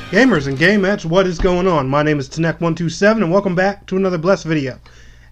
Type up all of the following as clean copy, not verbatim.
Gamers and gamettes, what is going on? My name is Tanek127 and welcome back to another blessed video.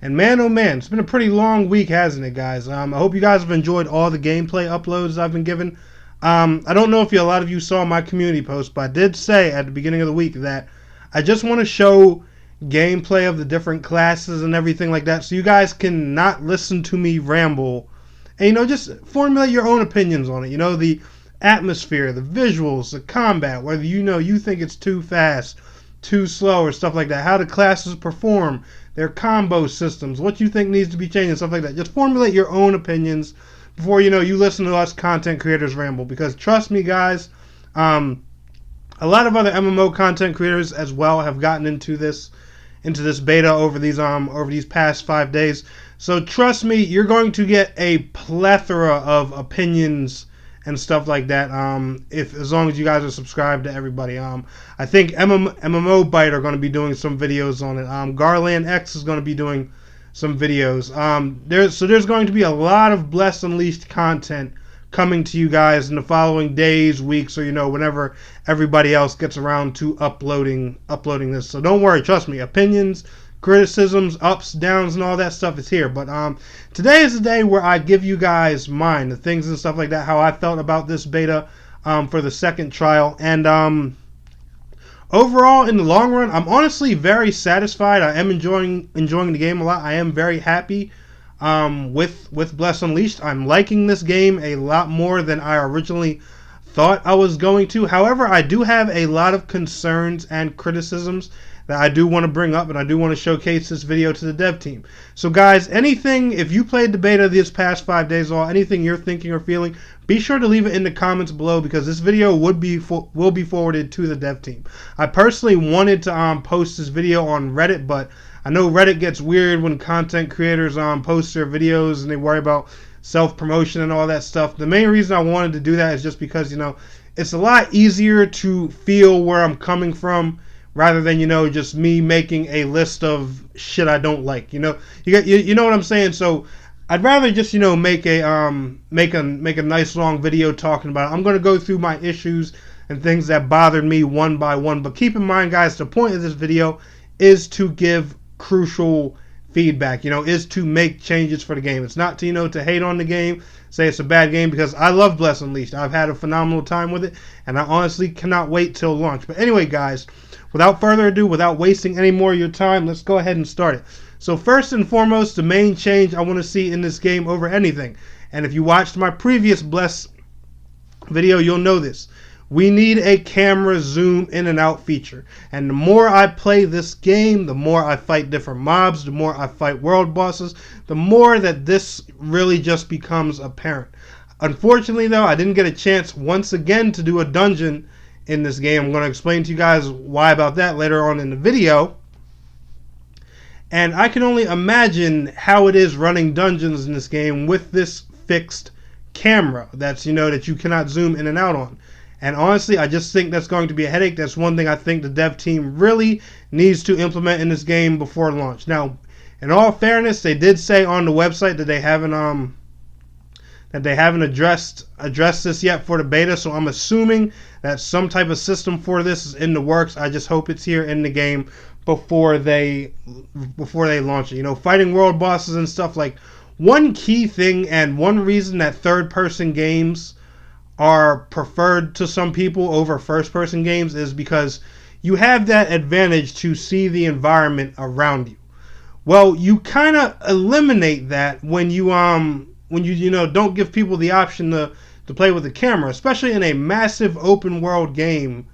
And man oh man, it's been a pretty long week, hasn't it, guys? I hope you guys have enjoyed all the gameplay uploads I've been given. I don't know if a lot of you saw my community post, but I did say at the beginning of the week that I just want to show gameplay of the different classes and everything like that, so you guys can not listen to me ramble and, just formulate your own opinions on it. The atmosphere, the visuals, the combat, whether you think it's too fast, too slow, or stuff like that, how the classes perform, their combo systems, what you think needs to be changed and stuff like that. Just formulate your own opinions before you listen to us content creators ramble, because trust me, guys, a lot of other MMO content creators as well have gotten into this beta over these past 5 days. So trust me, you're going to get a plethora of opinions and stuff like that, as long as you guys are subscribed to everybody. I think MMO Byte are going to be doing some videos on it. Garland X is going to be doing some videos. There's going to be a lot of Bless Unleashed content coming to you guys in the following days, weeks, or whenever everybody else gets around to uploading this. So don't worry, trust me. Opinions, criticisms, ups, downs, and all that stuff is here. But today is the day where I give you guys mine, the things and stuff like that, how I felt about this beta for the second trial. And overall, in the long run, I'm honestly very satisfied. I am enjoying the game a lot. I am very happy with Bless Unleashed. I'm liking this game a lot more than I originally thought I was going to. However, I do have a lot of concerns and criticisms that I do want to bring up, and I do want to showcase this video to the dev team. So guys, if you played the beta these past 5 days or anything you're thinking or feeling, be sure to leave it in the comments below, because this video will be forwarded to the dev team. I personally wanted to post this video on Reddit, but I know Reddit gets weird when content creators post their videos and they worry about self-promotion and all that stuff. The main reason I wanted to do that is just because, it's a lot easier to feel where I'm coming from, rather than just me making a list of shit I don't like. You know what I'm saying? So I'd rather just make a nice long video talking about it. I'm going to go through my issues and things that bothered me one by one. But keep in mind, guys, the point of this video is to give crucial feedback. Is to make changes for the game. It's not to to hate on the game, say it's a bad game, because I love Bless Unleashed. I've had a phenomenal time with it, and I honestly cannot wait till launch. But anyway, guys, without further ado, without wasting any more of your time, let's go ahead and start it. So first and foremost, the main change I want to see in this game over anything, and if you watched my previous Bless video, you'll know this. We need a camera zoom in and out feature. And the more I play this game, the more I fight different mobs, the more I fight world bosses, the more that this really just becomes apparent. Unfortunately, though, I didn't get a chance once again to do a dungeon in this game. I'm going to explain to you guys why about that later on in the video. And I can only imagine how it is running dungeons in this game with this fixed camera that's that you cannot zoom in and out on. And honestly, I just think that's going to be a headache. That's one thing I think the dev team really needs to implement in this game before launch. Now, in all fairness, they did say on the website that they haven't addressed this yet for the beta, so I'm assuming that some type of system for this is in the works. I just hope it's here in the game before they launch it. Fighting world bosses and stuff, like, one key thing and one reason that third-person games are preferred to some people over first-person games is because you have that advantage to see the environment around you. Well, you kind of eliminate that when you don't give people the option to play with the camera, especially in a massive open world game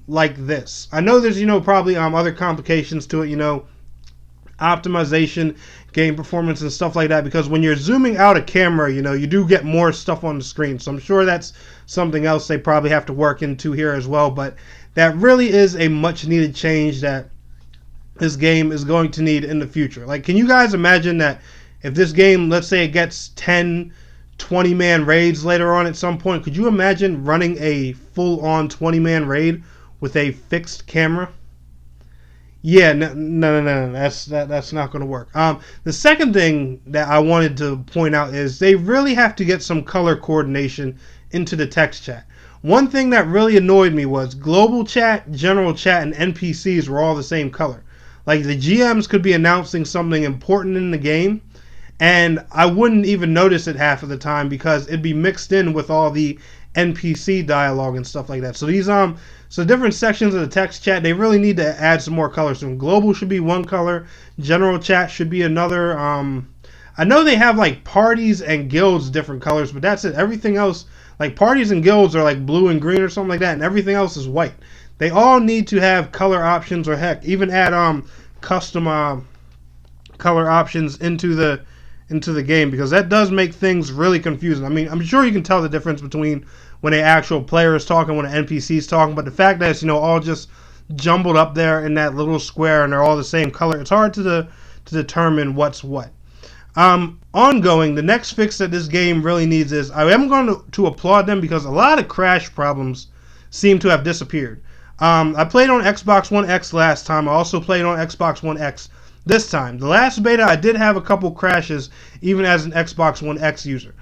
like this. I know there's probably other complications to it, optimization, game performance, and stuff like that, because when you're zooming out a camera, you do get more stuff on the screen. So I'm sure that's something else they probably have to work into here as well. But that really is a much needed change that this game is going to need in the future. Like, can you guys imagine that if this game, let's say it gets 10, 20-man raids later on at some point, could you imagine running a full-on 20-man raid with a fixed camera? Yeah, no, that's not going to work. The second thing that I wanted to point out is they really have to get some color coordination into the text chat. One thing that really annoyed me was global chat, general chat, and NPCs were all the same color. Like the GMs could be announcing something important in the game, and I wouldn't even notice it half of the time because it'd be mixed in with all the NPC dialogue and stuff like that. So these so different sections of the text chat, they really need to add some more colors. So global should be one color, general chat should be another. I know they have like parties and guilds different colors, but that's it. Everything else, like parties and guilds, are like blue and green or something like that, and everything else is white. They all need to have color options, or heck, even add custom color options into the game, because that does make things really confusing. I mean, I'm sure you can tell the difference between when an actual player is talking, when an NPC is talking, but the fact that it's, all just jumbled up there in that little square and they're all the same color, it's hard to determine what's what. Ongoing, the next fix that this game really needs is, I am going to applaud them because a lot of crash problems seem to have disappeared. I played on Xbox One X last time. I also played on Xbox One X this time. The last beta, I did have a couple crashes, even as an Xbox One X user.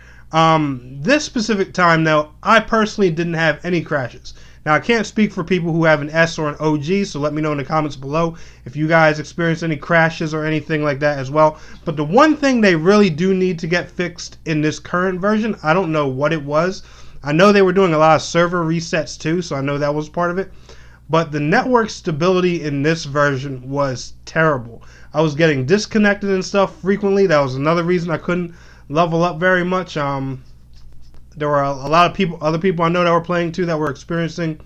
This specific time, though, I personally didn't have any crashes. Now, I can't speak for people who have an S or an OG, so let me know in the comments below if you guys experienced any crashes or anything like that as well. But the one thing they really do need to get fixed in this current version, I don't know what it was. I know they were doing a lot of server resets too, so I know that was part of it. But the network stability in this version was terrible. I was getting disconnected and stuff frequently. That was another reason I couldn't level up very much. There were a lot of other people I know that were playing too, that were experiencing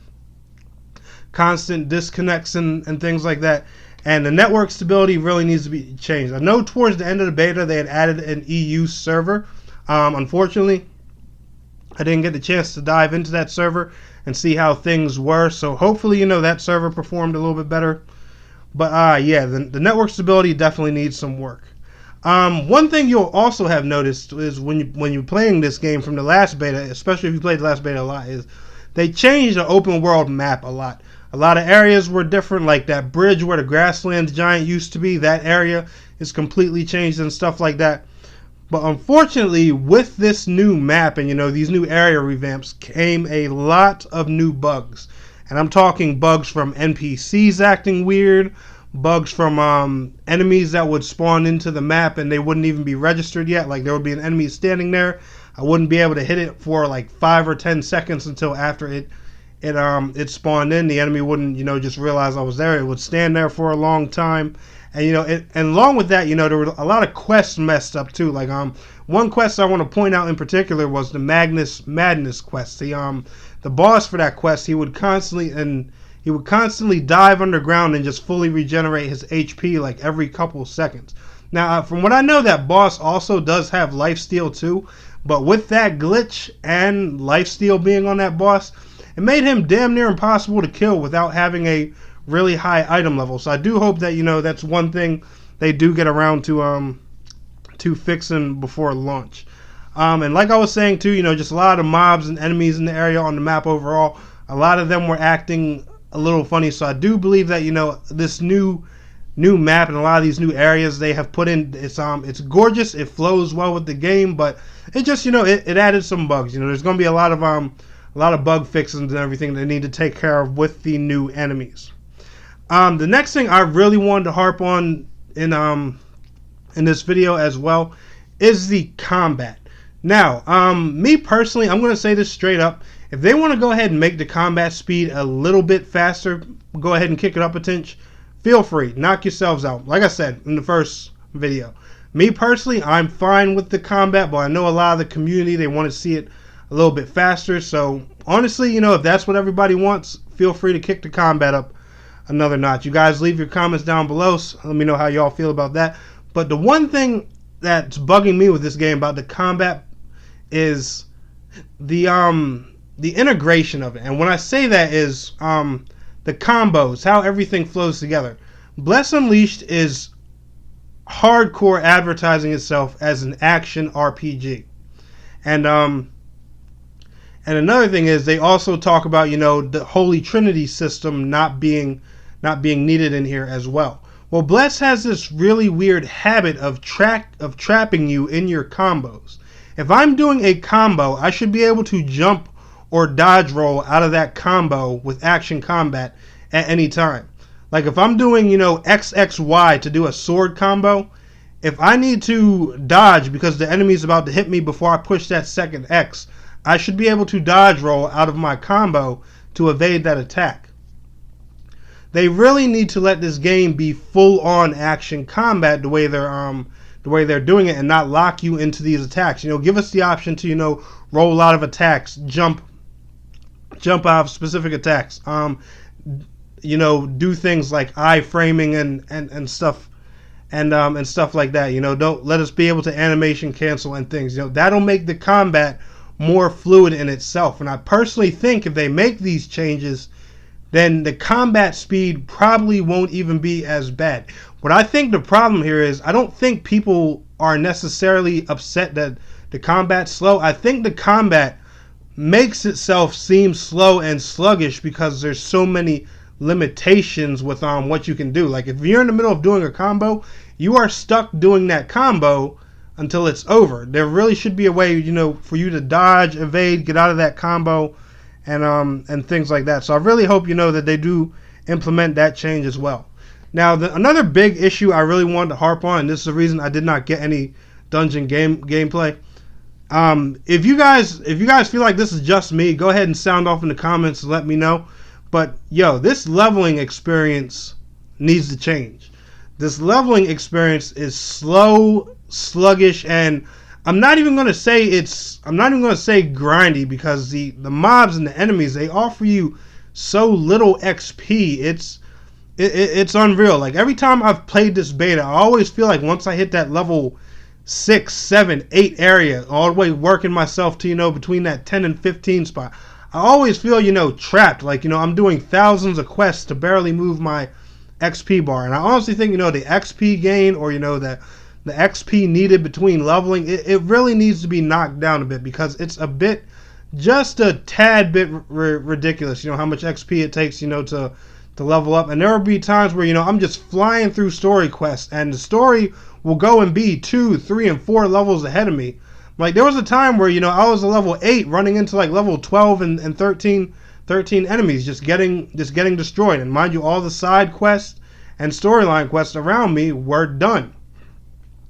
constant disconnects and things like that. And the network stability really needs to be changed. I know towards the end of the beta they had added an EU server. Unfortunately, I didn't get the chance to dive into that server and see how things were. So hopefully, that server performed a little bit better. But yeah, the network stability definitely needs some work. One thing you'll also have noticed is when you're playing this game from the last beta, especially if you played the last beta a lot, is they changed the open world map a lot. A lot of areas were different, like that bridge where the grasslands giant used to be. That area is completely changed and stuff like that. But unfortunately, with this new map and these new area revamps came a lot of new bugs. And I'm talking bugs from NPCs acting weird, bugs from enemies that would spawn into the map and they wouldn't even be registered yet. Like there would be an enemy standing there, I wouldn't be able to hit it for like 5 or 10 seconds until after it spawned in. The enemy wouldn't just realize I was there. It would stand there for a long time. And and along with that, there were a lot of quests messed up too. Like one quest I want to point out in particular was the Magnus Madness quest. The boss for that quest, he would constantly dive underground and just fully regenerate his HP like every couple seconds. Now, from what I know, that boss also does have lifesteal too. But with that glitch and lifesteal being on that boss, it made him damn near impossible to kill without having a really high item level. So I do hope that that's one thing they do get around to fixing before launch. And like I was saying too, just a lot of mobs and enemies in the area on the map overall, a lot of them were acting a little funny. So I do believe that this new map and a lot of these new areas they have put in, it's gorgeous, it flows well with the game, but it just it added some bugs. There's going to be a lot of bug fixes and everything they need to take care of with the new enemies. The next thing I really wanted to harp on in this video as well is the combat. Now, me personally, I'm going to say this straight up. If they want to go ahead and make the combat speed a little bit faster, go ahead and kick it up a tinch, feel free. Knock yourselves out. Like I said in the first video. Me personally, I'm fine with the combat, but I know a lot of the community, they want to see it a little bit faster. So, honestly, if that's what everybody wants, feel free to kick the combat up another notch. You guys leave your comments down below, so let me know how y'all feel about that. But the one thing that's bugging me with this game about the combat is the integration of it. And when I say that is the combos, how everything flows together. Bless Unleashed is hardcore advertising itself as an action RPG. And another thing is they also talk about the Holy Trinity system not being needed in here as well. Well, Bless has this really weird habit of trapping you in your combos. If I'm doing a combo, I should be able to jump or dodge roll out of that combo with action combat at any time. Like if I'm doing, XXY to do a sword combo, if I need to dodge because the enemy's about to hit me before I push that second X, I should be able to dodge roll out of my combo to evade that attack. They really need to let this game be full-on action combat the way they're doing it, and not lock you into these attacks. Give us the option to roll out of attacks, jump out of specific attacks. Do things like iframing and stuff and stuff like that. Don't let us be able to animation cancel and things. That'll make the combat more fluid in itself. And I personally think if they make these changes, then the combat speed probably won't even be as bad. What I think the problem here is, I don't think people are necessarily upset that the combat's slow. I think the combat makes itself seem slow and sluggish because there's so many limitations with what you can do. Like if you're in the middle of doing a combo, you are stuck doing that combo until it's over. There really should be a way, for you to dodge, evade, get out of that combo, and things like that. So I really hope that they do implement that change as well. Now, another big issue I really wanted to harp on, and this is the reason I did not get any dungeon gameplay. If you guys feel like this is just me, go ahead and sound off in the comments and let me know. But this leveling experience needs to change. This leveling experience is slow, sluggish, and I'm not even gonna say grindy, because the mobs and the enemies, they offer you so little XP. It's unreal. Like every time I've played this beta, I always feel like once I hit that level 6, 7, 8 area, all the way working myself to between that 10 and 15 spot, I always feel trapped. Like I'm doing thousands of quests to barely move my XP bar. And I honestly think the XP gain, or the XP needed between leveling, it really needs to be knocked down a bit, because it's just a tad bit ridiculous. How much XP it takes to level up. And there will be times where I'm just flying through story quests, and the story will go and be 2, 3, and 4 levels ahead of me. Like there was a time where I was a level 8 running into like level 12 and 13 enemies just getting destroyed. And mind you, all the side quests and storyline quests around me were done.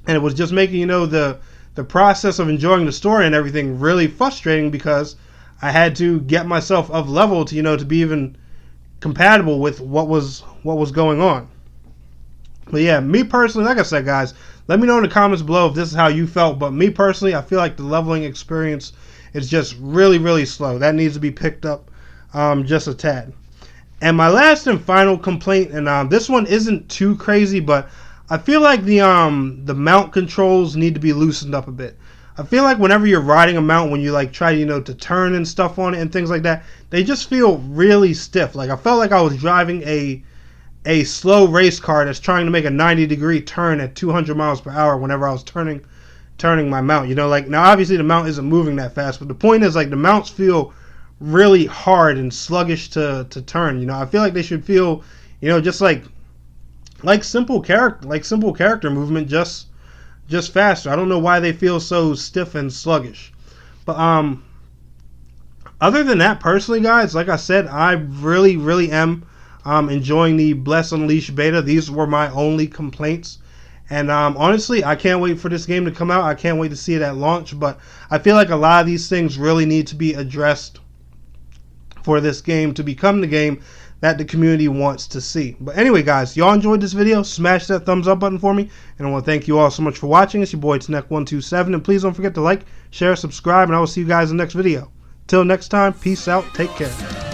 And it was just making the process of enjoying the story and everything really frustrating, because I had to get myself up level to to be even compatible with what was going on. But yeah, me personally, like I said, guys, let me know in the comments below if this is how you felt. But me personally, I feel like the leveling experience is just really, really slow. That needs to be picked up just a tad. And my last and final complaint, and this one isn't too crazy, but I feel like the mount controls need to be loosened up a bit. I feel like whenever you're riding a mount, when you like try to turn and stuff on it and things like that, they just feel really stiff. Like I felt like I was driving a slow race car that's trying to make a 90-degree turn at 200 miles per hour whenever I was turning my mount. Like now obviously the mount isn't moving that fast, but the point is, like, the mounts feel really hard and sluggish to turn. I feel like they should feel just like simple character movement, just faster. I don't know why they feel so stiff and sluggish. But other than that, personally, guys, like I said, I really, really am enjoying the Bless Unleashed beta. These were my only complaints. And honestly, I can't wait for this game to come out. I can't wait to see it at launch. But I feel like a lot of these things really need to be addressed for this game to become the game that the community wants to see. But anyway, guys, y'all enjoyed this video, smash that thumbs up button for me. And I want to thank you all so much for watching. It's your boy, Tnek127. And please don't forget to like, share, subscribe, and I will see you guys in the next video. Till next time, peace out, take care.